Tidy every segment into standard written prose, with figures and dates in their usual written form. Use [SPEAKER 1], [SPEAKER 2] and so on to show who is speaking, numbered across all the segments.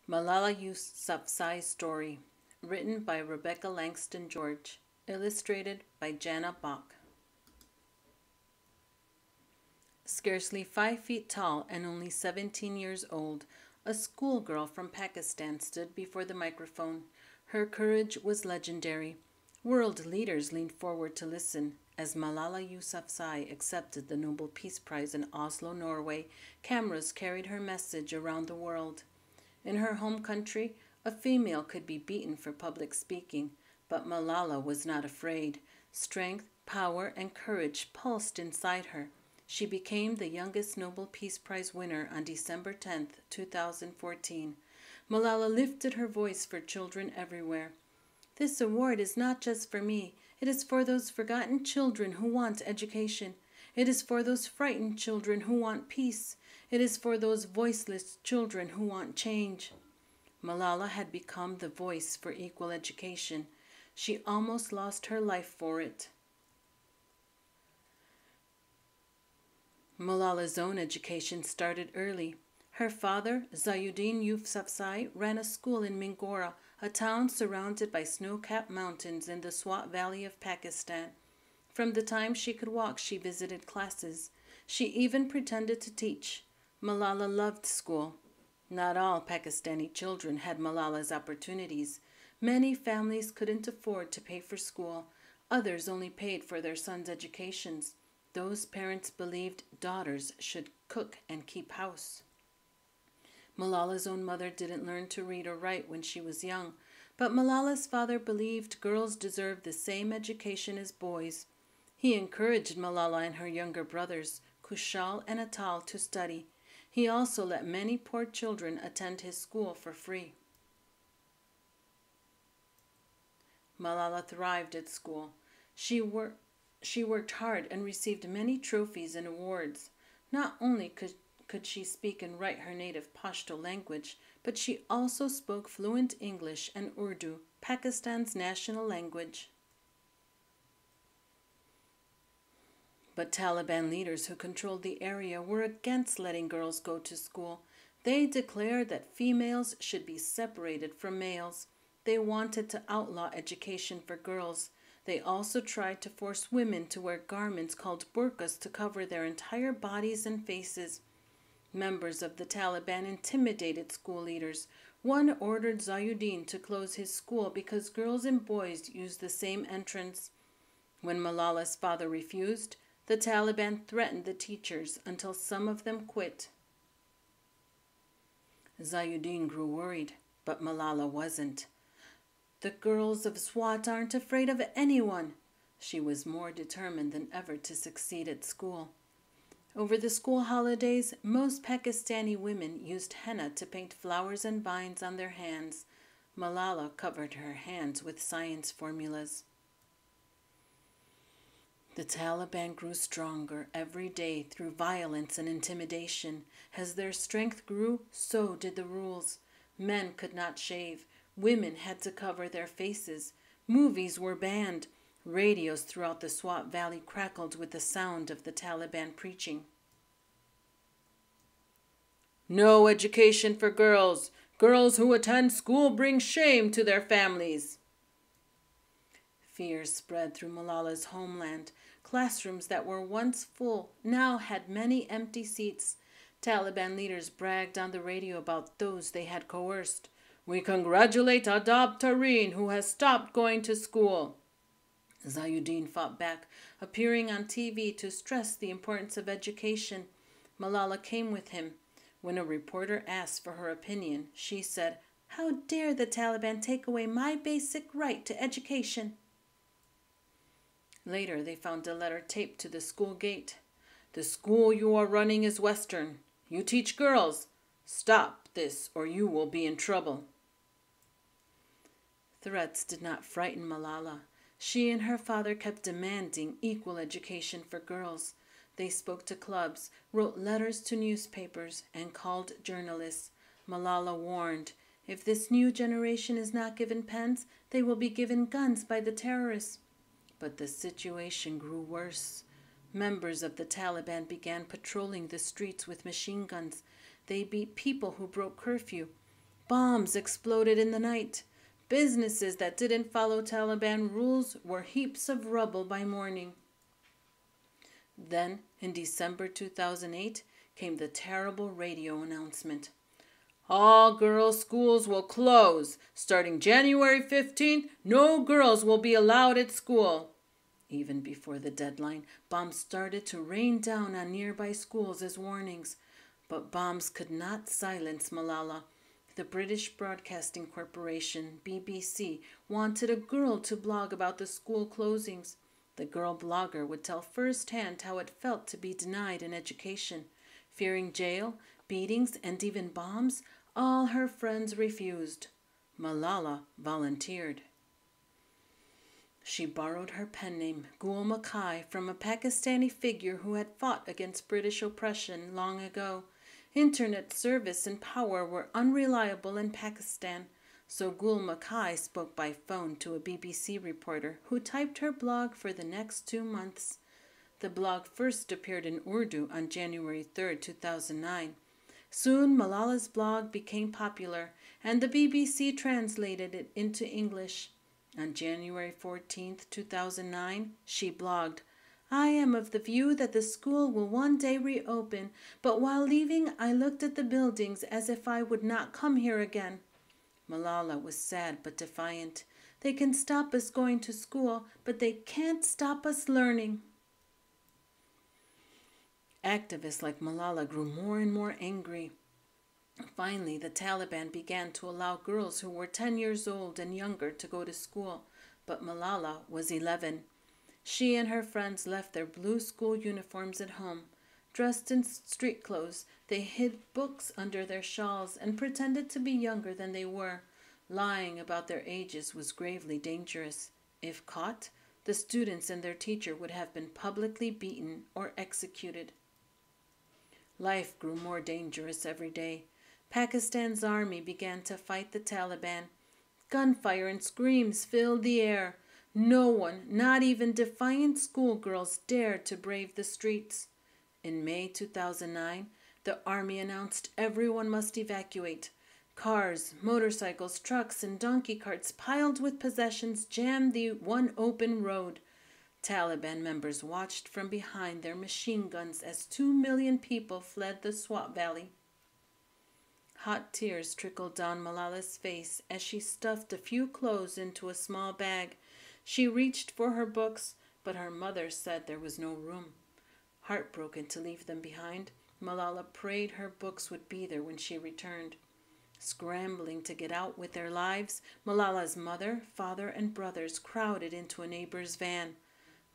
[SPEAKER 1] Malala Yousafzai's story, written by Rebecca Langston George, illustrated by Jana Bach. Scarcely 5 feet tall and only 17 years old, a schoolgirl from Pakistan stood before the microphone. Her courage was legendary. World leaders leaned forward to listen. As Malala Yousafzai accepted the Nobel Peace Prize in Oslo, Norway, cameras carried her message around the world. In her home country, a female could be beaten for public speaking, but Malala was not afraid. Strength, power, and courage pulsed inside her. She became the youngest Nobel Peace Prize winner on December 10, 2014. Malala lifted her voice for children everywhere. This award is not just for me. It is for those forgotten children who want education. It is for those frightened children who want peace. It is for those voiceless children who want change. Malala had become the voice for equal education. She almost lost her life for it. Malala's own education started early. Her father, Zayuddin Yousafzai, ran a school in Mingora, a town surrounded by snow-capped mountains in the Swat Valley of Pakistan. From the time she could walk, she visited classes. She even pretended to teach. Malala loved school. Not all Pakistani children had Malala's opportunities. Many families couldn't afford to pay for school. Others only paid for their sons' educations. Those parents believed daughters should cook and keep house. Malala's own mother didn't learn to read or write when she was young, but Malala's father believed girls deserved the same education as boys. He encouraged Malala and her younger brothers, Kushal and Atal, to study. He also let many poor children attend his school for free. Malala thrived at school. She worked hard and received many trophies and awards. Not only could she speak and write her native Pashto language, but she also spoke fluent English and Urdu, Pakistan's national language. But Taliban leaders who controlled the area were against letting girls go to school. They declared that females should be separated from males. They wanted to outlaw education for girls. They also tried to force women to wear garments called burqas to cover their entire bodies and faces. Members of the Taliban intimidated school leaders. One ordered Zayuddin to close his school because girls and boys used the same entrance. When Malala's father refused, the Taliban threatened the teachers until some of them quit. Zayuddin grew worried, but Malala wasn't. The girls of Swat aren't afraid of anyone. She was more determined than ever to succeed at school. Over the school holidays, most Pakistani women used henna to paint flowers and vines on their hands. Malala covered her hands with science formulas. The Taliban grew stronger every day through violence and intimidation. As their strength grew, so did the rules. Men could not shave. Women had to cover their faces. Movies were banned. Radios throughout the Swat Valley crackled with the sound of the Taliban preaching. No education for girls. Girls who attend school bring shame to their families. Fear spread through Malala's homeland. Classrooms that were once full now had many empty seats. Taliban leaders bragged on the radio about those they had coerced. We congratulate Adab Tareen, who has stopped going to school. Zayuddin fought back, appearing on TV to stress the importance of education. Malala came with him. When a reporter asked for her opinion, she said, "How dare the Taliban take away my basic right to education?" Later, they found a letter taped to the school gate. The school you are running is Western. You teach girls. Stop this or you will be in trouble. Threats did not frighten Malala. She and her father kept demanding equal education for girls. They spoke to clubs, wrote letters to newspapers, and called journalists. Malala warned, if this new generation is not given pens, they will be given guns by the terrorists. But the situation grew worse. Members of the Taliban began patrolling the streets with machine guns. They beat people who broke curfew. Bombs exploded in the night. Businesses that didn't follow Taliban rules were heaps of rubble by morning. Then, in December 2008, came the terrible radio announcement. All girls' schools will close. Starting January 15th, no girls will be allowed at school. Even before the deadline, bombs started to rain down on nearby schools as warnings. But bombs could not silence Malala. The British Broadcasting Corporation, BBC, wanted a girl to blog about the school closings. The girl blogger would tell firsthand how it felt to be denied an education. Fearing jail, beatings, and even bombs, all her friends refused. Malala volunteered. She borrowed her pen name, Gul Makai, from a Pakistani figure who had fought against British oppression long ago. Internet service and power were unreliable in Pakistan, so Gul Makai spoke by phone to a BBC reporter who typed her blog for the next 2 months. The blog first appeared in Urdu on January 3, 2009. Soon Malala's blog became popular, and the BBC translated it into English. On January 14, 2009, she blogged, I am of the view that the school will one day reopen, but while leaving I looked at the buildings as if I would not come here again. Malala was sad but defiant. They can stop us going to school, but they can't stop us learning. Activists like Malala grew more and more angry. Finally, the Taliban began to allow girls who were 10 years old and younger to go to school, but Malala was 11. She and her friends left their blue school uniforms at home. Dressed in street clothes, they hid books under their shawls and pretended to be younger than they were. Lying about their ages was gravely dangerous. If caught, the students and their teacher would have been publicly beaten or executed. Life grew more dangerous every day. Pakistan's army began to fight the Taliban. Gunfire and screams filled the air. No one, not even defiant schoolgirls, dared to brave the streets. In May 2009, the army announced everyone must evacuate. Cars, motorcycles, trucks, and donkey carts piled with possessions jammed the one open road. Taliban members watched from behind their machine guns as 2 million people fled the Swat Valley. Hot tears trickled down Malala's face as she stuffed a few clothes into a small bag. She reached for her books, but her mother said there was no room. Heartbroken to leave them behind, Malala prayed her books would be there when she returned. Scrambling to get out with their lives, Malala's mother, father, and brothers crowded into a neighbor's van.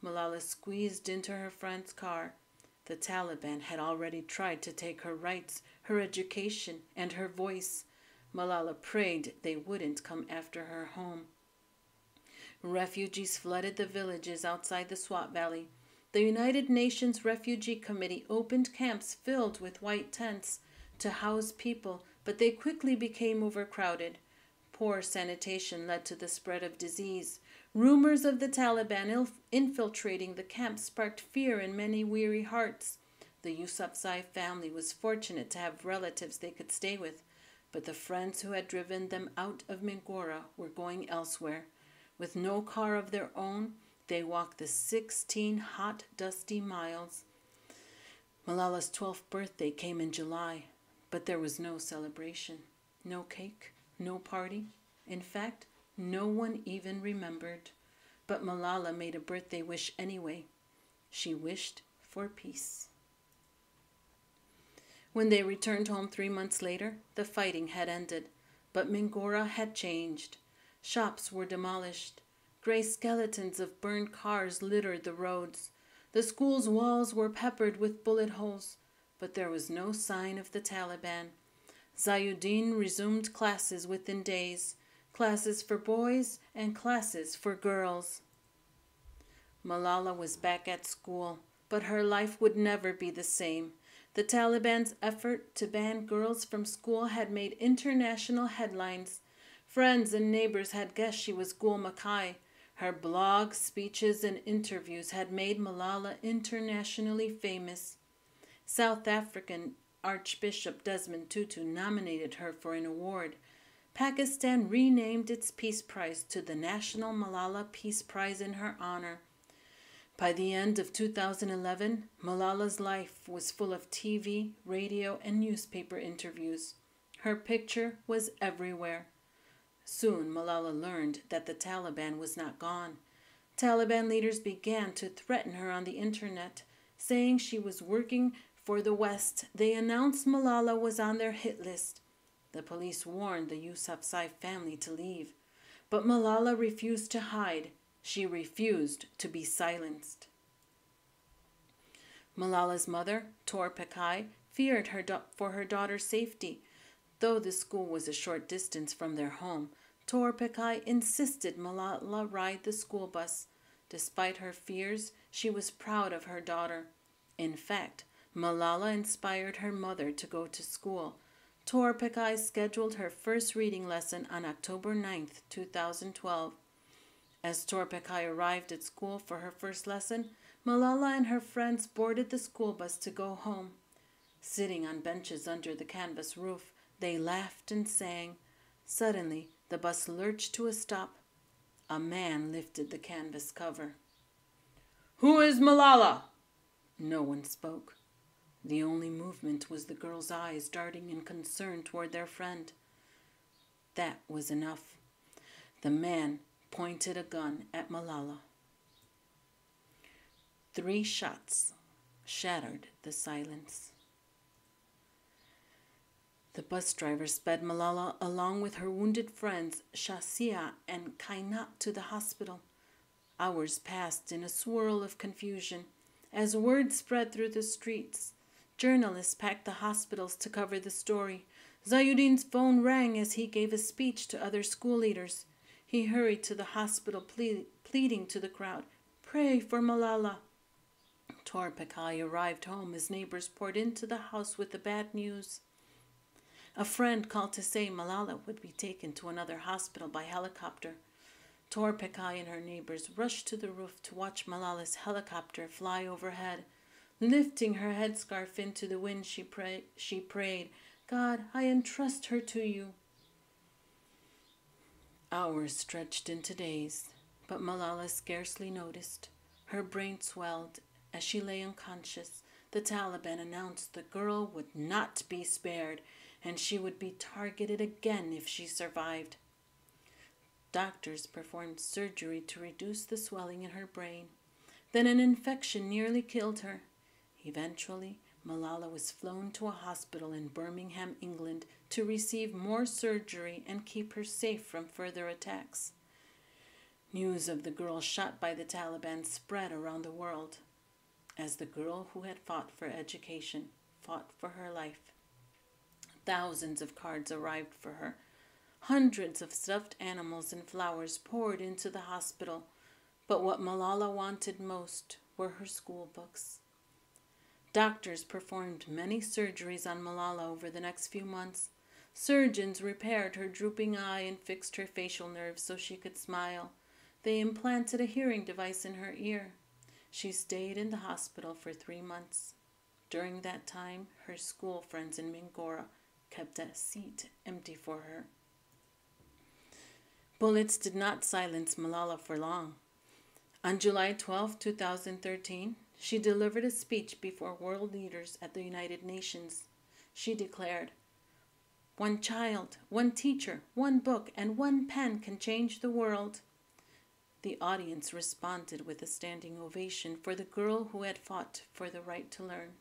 [SPEAKER 1] Malala squeezed into her friend's car. The Taliban had already tried to take her rights, her education, and her voice. Malala prayed they wouldn't come after her home. Refugees flooded the villages outside the Swat Valley. The United Nations Refugee Committee opened camps filled with white tents to house people, but they quickly became overcrowded. Poor sanitation led to the spread of disease. Rumors of the Taliban infiltrating the camp sparked fear in many weary hearts. The Yousafzai family was fortunate to have relatives they could stay with, but the friends who had driven them out of Mingora were going elsewhere. With no car of their own, they walked the 16 hot, dusty miles. Malala's 12th birthday came in July, but there was no celebration, no cake, no party. In fact, no one even remembered. But Malala made a birthday wish anyway. She wished for peace. When they returned home 3 months later, the fighting had ended, but Mingora had changed. Shops were demolished. Gray skeletons of burned cars littered the roads. The school's walls were peppered with bullet holes, but there was no sign of the Taliban. Zayuddin resumed classes within days, classes for boys and classes for girls. Malala was back at school, but her life would never be the same. The Taliban's effort to ban girls from school had made international headlines. Friends and neighbors had guessed she was Gul Makai. Her blogs, speeches, and interviews had made Malala internationally famous. South African Archbishop Desmond Tutu nominated her for an award. Pakistan renamed its Peace Prize to the National Malala Peace Prize in her honor. By the end of 2011, Malala's life was full of TV, radio, and newspaper interviews. Her picture was everywhere. Soon, Malala learned that the Taliban was not gone. Taliban leaders began to threaten her on the internet, saying she was working for the West. They announced Malala was on their hit list. The police warned the Yousafzai family to leave, but Malala refused to hide. She refused to be silenced. Malala's mother, Tor Pekai, feared for her daughter's safety. Though the school was a short distance from their home, Tor Pekai insisted Malala ride the school bus. Despite her fears, she was proud of her daughter. In fact, Malala inspired her mother to go to school. Tor Pekai scheduled her first reading lesson on October 9, 2012. As Tor Pekai arrived at school for her first lesson, Malala and her friends boarded the school bus to go home. Sitting on benches under the canvas roof, they laughed and sang. Suddenly, the bus lurched to a stop. A man lifted the canvas cover. "Who is Malala?" No one spoke. The only movement was the girls' eyes darting in concern toward their friend. That was enough. The man pointed a gun at Malala. 3 shots shattered the silence. The bus driver sped Malala along with her wounded friends Shasia and Kainat to the hospital. Hours passed in a swirl of confusion. As word spread through the streets, journalists packed the hospitals to cover the story. Zayuddin's phone rang as he gave a speech to other school leaders. He hurried to the hospital, pleading to the crowd, "Pray for Malala." Tor Pekai arrived home as neighbors poured into the house with the bad news. A friend called to say Malala would be taken to another hospital by helicopter. Tor Pekai and her neighbors rushed to the roof to watch Malala's helicopter fly overhead. Lifting her headscarf into the wind, she prayed, "God, I entrust her to you." Hours stretched into days, but Malala scarcely noticed. Her brain swelled. As she lay unconscious, the Taliban announced the girl would not be spared, and she would be targeted again if she survived. Doctors performed surgery to reduce the swelling in her brain. Then an infection nearly killed her. Eventually, Malala was flown to a hospital in Birmingham, England, to receive more surgery and keep her safe from further attacks. News of the girl shot by the Taliban spread around the world, as the girl who had fought for education fought for her life. Thousands of cards arrived for her. Hundreds of stuffed animals and flowers poured into the hospital. But what Malala wanted most were her school books. Doctors performed many surgeries on Malala over the next few months. Surgeons repaired her drooping eye and fixed her facial nerves so she could smile. They implanted a hearing device in her ear. She stayed in the hospital for 3 months. During that time, her school friends in Mingora kept a seat empty for her. Bullets did not silence Malala for long. On July 12, 2013, she delivered a speech before world leaders at the United Nations. She declared, "One child, one teacher, one book, and one pen can change the world." The audience responded with a standing ovation for the girl who had fought for the right to learn.